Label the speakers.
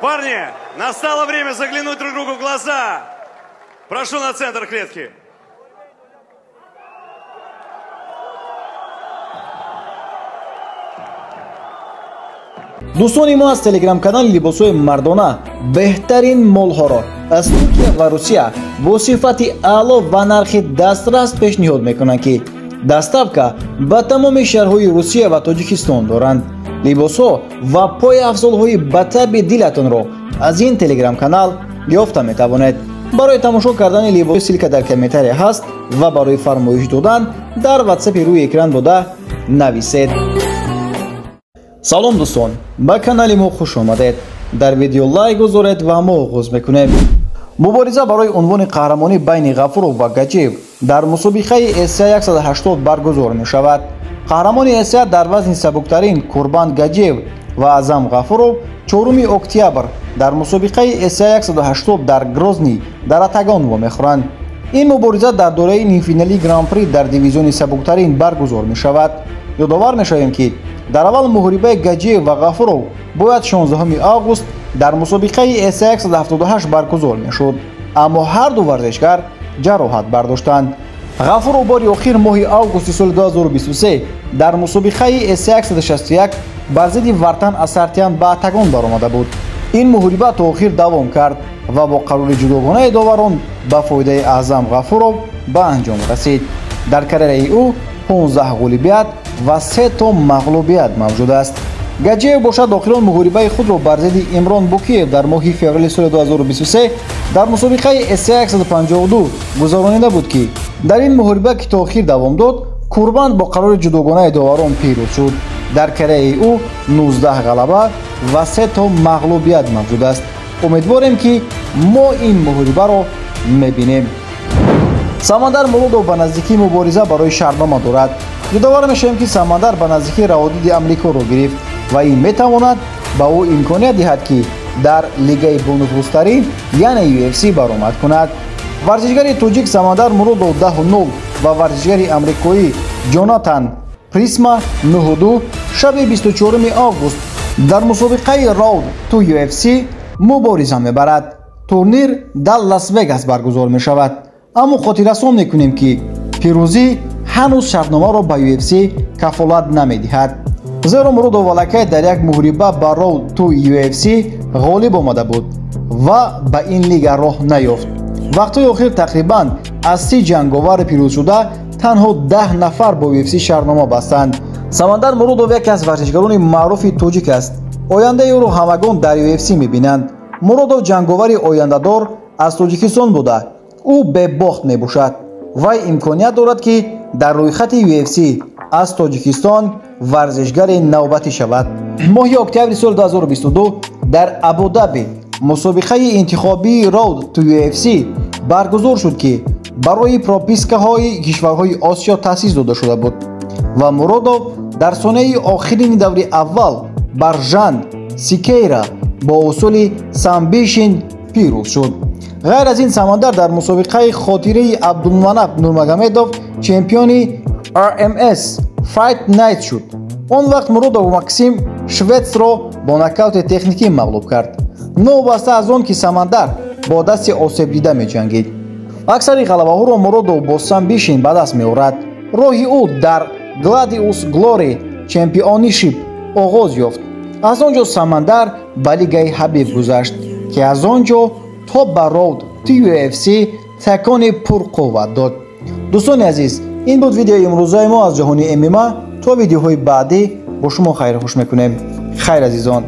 Speaker 1: Парни, настало время заглянуть друг другу в глаза. Прошу на центр клетки.
Speaker 2: دوستان ما از تلگرام کانال لباس‌های مردانه بهترین مال‌ها را از ترکیه و روسیه با صفت اعلی و نرخ دسترس پیشنهاد میکنند که دستاوکا به تمام شهرهای روسیه و تاجیکستان دارند. لباس‌ها و پای افضل‌های به طب دلتان را از این تلگرام کانال یافته میتوانید. برای تماشا کردن لباس سیلک در کامنتاری هست و برای فرمایش دادن در واتساپ روی اکران بوده نویسید. سلام دوستان، به کانال ما خوش آمدید. در ویدیو لایک گذارید و ما آغاز میکنیم. مبارزه برای عنوان قهرمانی بین غفورов و گاجیев در مسابقه اسیا 180 برگزار می شود. قهرمان اسیا در وزن سبکترین قربان گاجیев و اعظم غفورov 4 اکتبر در مسابقه اسیا 180 در گروزنی در اتاگان و میخورند. این مبارزه در دوره نیم فینالی گران پری در دیویزیون سبکترین برگزار می شود. یادآور میشویم که در اول محاربه گاجیев و غفورov باید 16 آگوست در مسابقه اسیا 178 برگزار میشد، اما هر دو ورزشکار جراحت برداشتند. غفورov باری آخر ماه آگوست سال 2023 در مسابقه اسیا 161 بر ضد ورتن اسارتیان به اتاگان برآمده بود. این محاربه تا آخر دوام کرد و با قرار جداگانه داوران به فایده اعظم غفورov به انجام رسید. در کریره او 15 غلبیت و 3 تا مغلوبیت موجود است. گاجیев باشد آخرین محاربه خود را بر ضد امران بوکیев در ماه فوریه سال 2023 در مسابقه اسیا 152 گذرانیده بود که در این محاربه که تا آخر دوام داد قربان با قرار جداگانه داوران پیروز شد. در کره او 19 غلبه و 3 تا مغلوبیت موجود است. امیدواریم که ما این محاربه را میبینیم. سمندر مولودوف به نزدیکی مبارزه برای شهرنامه دارد. یادآور میشویم که سمندر به نزدیکی روادید امریکا را گرفت و این میتواند به او امکانیت دهد که در لیگای بونفوسترین یعنی UFC برآمد کند. ورزشگر تاجیک سمندر مولودوف 10-0 و ورزشگر امریکایی جوناتان پریسما 9-2 شب 24 آگوست در مسابقه راود تو UFC مبارزه میبرد. تورنیر در لاس وگاس برگزار می شود، اما خاطررسان میکنیم که پیروزی هنوز شرطنامه را به UFC کفالت نمیدهد، زیرا مولودوف ولکه در یک محاربه با راود تو UFC غالب آمده بود و به این لیگ راه نیافت. وقتی آخر تقریبا از 30 جنگاور پیروز شده تنها 10 نفر با UFC شرطنامه بستند. سمندر مولودوف یکی از ورزشکاران معروف تاجیک است. آینده او را همگان در UFC میبینند. مولودوف جنگاوری آینده دار از تاجیکستان بوده. او به باخت میباشد و امکانیت دارد که در رویخط UFC از تاجیکستان ورزشگر نوبتی شود. ماه اکتبر سال 2022 در ابودابی مسابقه انتخابی راود تو UFC برگزار شد که برای پروپیسکه های کشورهای آسیا تأسیس داده شده بود و مولودوف در سانحه آخرین دوره اول بر ژان سیکیرا با اصول سامبیشن پیروز شد. غیر از این سمندر در مسابقه خاطره عبدالمناب نورمگامدوف چمپیون RMS فایت نایت شد. آن وقت مولودوف مکسیم شویتس را با نکاوت تکنیکی مغلوب کرد. نوبسته از آن که سمندر با دست آسیب دیده می جنگید. اکثر غلبه ها را مولودوف با سامبیشن به دست می آورد. راهی او در گلادیوس گلوری چمپیونشیپ آغاز یافت. از آنجا سمندر به لیگای حبیب گذشت که از آنجا تا به راود تو UFC تکان پرقوت داد. دوستان عزیز، این بود ویدیو امروزه ما از جهانی MMA. تا ویدیوهای بعدی با شما خیر خوش میکنیم. خیر عزیزان.